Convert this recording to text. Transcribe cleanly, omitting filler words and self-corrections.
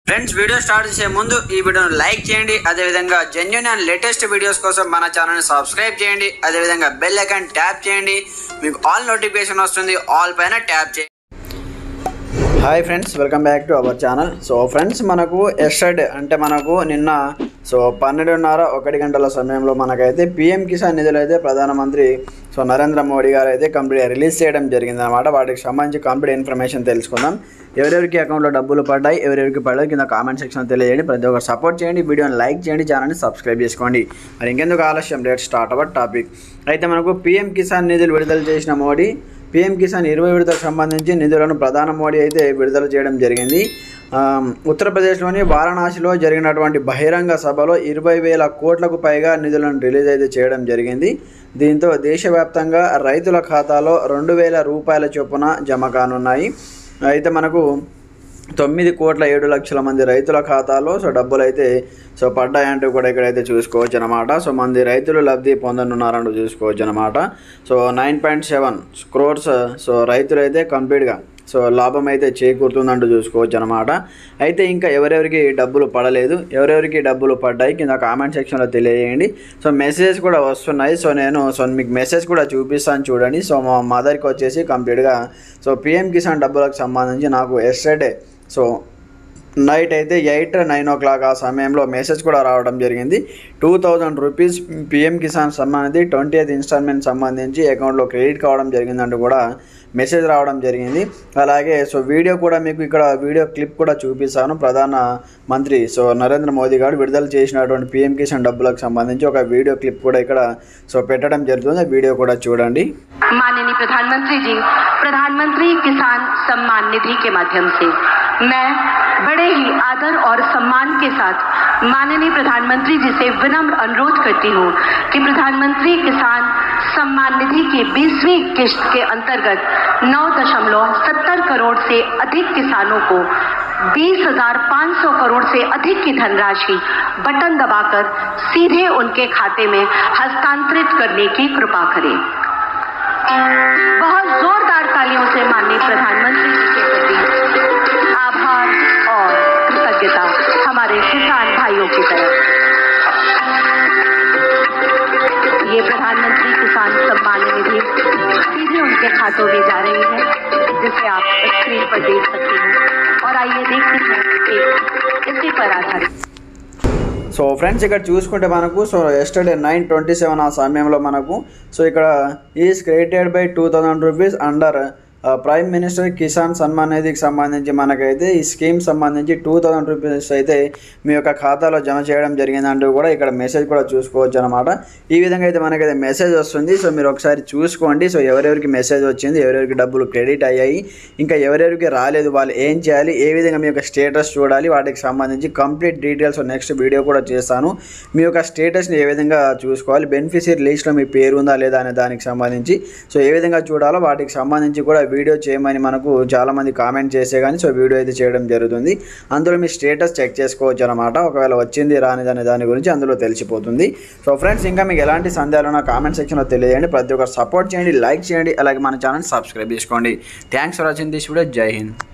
Friends, video start చేసే ముందు ఈ వీడియోను లైక్ చేయండి. అదేవిధంగా జెన్యూన్ అండ్ లేటెస్ట్ వీడియోస్ కోసం మన ఛానల్ని సబ్స్క్రైబ్ చేయండి. అదేవిధంగా బెల్ ఐకాన్ ట్యాప్ చేయండి. మీకు ఆల్ నోటిఫికేషన్ వస్తుంది. ఆల్ పైన ట్యాప్ చేయండి. Hi friends, welcome back to our channel. So friends, మనకు ఎస్టర్డే అంటే మనకు నిన్న 12:30 గంటల సమయంలో మనకైతే పిఎం కిసాన్ నిధులు అయితే ప్రధానమంత్రి నరేంద్ర మోడీ గారు అయితే కంప్లీట్గా రిలీజ్ చేయడం జరిగిందన్నమాట. వాటికి సంబంధించి కంప్లీట్ ఇన్ఫర్మేషన్ తెలుసుకుందాం. ఎవరెవరికి అకౌంట్లో డబ్బులు పడ్డాయి, ఎవరెవరికి పడ్డాయి కింద కామెంట్ సెక్షన్లో తెలియజేయండి. ప్రతి ఒక్కరు సపోర్ట్ చేయండి, వీడియోని లైక్ చేయండి, ఛానల్ని సబ్స్క్రైబ్ చేసుకోండి. మరి ఇంకెందుకు ఆలస్యం, లెట్ స్టార్ట్ అవర్ టాపిక్. అయితే మనకు పిఎం కిసాన్ నిధులు విడుదల చేసిన మోడీ పిఎం కిసాన్ 20 విడతలకు సంబంధించి నిధులను ప్రధాని మోడీ అయితే విడుదల చేయడం జరిగింది. ఉత్తరప్రదేశ్లోని వారణాసిలో జరిగినటువంటి బహిరంగ సభలో 20,000 కోట్లకు పైగా నిధులను రిలీజ్ అయితే చేయడం జరిగింది. దీంతో దేశవ్యాప్తంగా రైతుల ఖాతాలో 2,000 రూపాయల చొప్పున జమ కానున్నాయి. అయితే మనకు 9,07,00,000 మంది రైతుల ఖాతాలో డబ్బులు అయితే పడ్డాయంటూ కూడా ఇక్కడైతే చూసుకోవచ్చు అనమాట. మంది రైతులు లబ్ధి పొందనున్నారంటూ చూసుకోవచ్చు అనమాట. 9.7 crores రైతులు అయితే కంప్లీట్గా లాభం అయితే చేకూరుతుందంటూ చూసుకోవచ్చు అనమాట. అయితే ఇంకా ఎవరెవరికి డబ్బులు పడలేదు, ఎవరెవరికి డబ్బులు పడ్డాయి కింద కామెంట్ సెక్షన్లో తెలియజేయండి. మెసేజ్ కూడా వస్తున్నాయి. నేను మీకు మెసేజ్ కూడా చూపిస్తాను చూడండి. మా మదర్కి వచ్చేసి కంప్లీట్గా పిఎం కిసాన్ డబ్బులకు సంబంధించి నాకు ఎస్టర్డే నైట్ అయితే 8-9 o'clock ఆ సమయంలో మెసేజ్ కూడా రావడం జరిగింది. 2,000 రూపీస్ పిఎం కిసాన్ సంబంధించి 20th ఇన్స్టాల్మెంట్ సంబంధించి అకౌంట్లో క్రెడిట్ కావడం జరిగిందంటూ కూడా మెసేజ్ రావడం జరిగింది. అలాగే వీడియో కూడా మీకు ఇక్కడ వీడియో క్లిప్ కూడా చూపిస్తాను. ప్రధాన మంత్రి నరేంద్ర మోదీ గారు విడుదల చేసినటువంటి పిఎం కిసాన్ డబ్బులకు సంబంధించి ఒక వీడియో క్లిప్ కూడా ఇక్కడ పెట్టడం జరుగుతుంది. ఆ వీడియో కూడా చూడండి. माननीय प्रधानमंत्री जी, प्रधानमंत्री किसान सम्मान निधि के माध्यम से मैं बड़े ही आदर और सम्मान के साथ माननीय प्रधानमंत्री जी से विनम्र अनुरोध करती हूँ कि प्रधानमंत्री किसान सम्मान निधि की 20वीं किश्त के अंतर्गत 9.70 करोड़ से अधिक किसानों को 20,500 करोड़ से अधिक की धनराशि बटन दबाकर सीधे उनके खाते में हस्तांतरित करने की कृपा करें। बहुत जोरदार तालियों से माननीय प्रधानमंत्री जी के प्रति आभार और कृतज्ञता हमारे किसान भाइयों की तरफ। ये प्रधानमंत्री किसान सम्मान निधि सीधे उनके खातों में जा रही है, जिसे आप स्क्रीन पर देख सकते हैं। और आइए देखते हैं कि इसी पर आधारित ఫ్రెండ్స్, ఇక్కడ చూసుకుంటే మనకు ఎస్టర్డే 9:27 ఆ సమయంలో మనకు ఇక్కడ is credited by 2,000 rupees under prime minister Kisan Samman నిధికి సంబంధించి మనకైతే ఈ స్కీమ్ సంబంధించి 2,000 రూపీస్ అయితే మీ యొక్క ఖాతాలో జమ చేయడం జరిగిందంటూ కూడా ఇక్కడ మెసేజ్ కూడా చూసుకోవచ్చు అనమాట. ఈ విధంగా అయితే మనకైతే మెసేజ్ వస్తుంది. మీరు ఒకసారి చూసుకోండి. ఎవరెవరికి మెసేజ్ వచ్చింది, ఎవరెవరికి డబ్బులు క్రెడిట్ అయ్యాయి, ఇంకా ఎవరెవరికి రాలేదు, వాళ్ళు ఏం చేయాలి, ఏ విధంగా మీ యొక్క స్టేటస్ చూడాలి, వాటికి సంబంధించి కంప్లీట్ డీటెయిల్స్ నెక్స్ట్ వీడియో కూడా చేస్తాను. మీ యొక్క స్టేటస్ని ఏ విధంగా చూసుకోవాలి, బెనిఫిషియరీ లిస్ట్లో మీ పేరు ఉందా లేదా అనే దానికి సంబంధించి ఏ విధంగా చూడాలో వాటికి సంబంధించి కూడా వీడియో చేయమని మనకు చాలామంది కామెంట్ చేసే కానీ వీడియో అయితే చేయడం జరుగుతుంది. అందులో మీ స్టేటస్ చెక్ చేసుకోవచ్చు అనమాట. ఒకవేళ వచ్చింది రానిదనే దాని గురించి అందులో తెలిసిపోతుంది. ఫ్రెండ్స్, ఇంకా మీకు ఎలాంటి సందేహాలు ఉన్నా కామెంట్ సెక్షన్లో తెలియజేయండి. ప్రతి ఒక్కరు సపోర్ట్ చేయండి, లైక్ చేయండి, అలాగే మన ఛానల్ సబ్స్క్రైబ్ చేసుకోండి. Thanks for watching this video. జై హింద్.